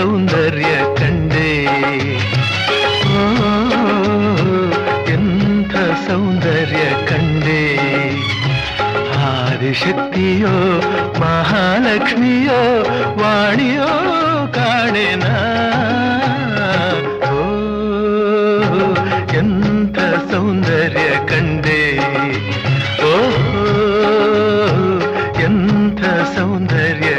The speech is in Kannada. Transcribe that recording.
ಸೌಂದರ್ಯ ಕಂಡೆ. ಓ ಎಂಥ ಸೌಂದರ್ಯ ಕಂಡೆ. ಆದಿಶಕ್ತಿಯೋ ಮಹಾಲಕ್ಷ್ಮಿಯೋ ವಾಣಿಯೋ ಕಾಣೆನ. ಓ ಎಂಥ ಸೌಂದರ್ಯ ಕಂಡೆ. ಓ ಎಂಥ ಸೌಂದರ್ಯ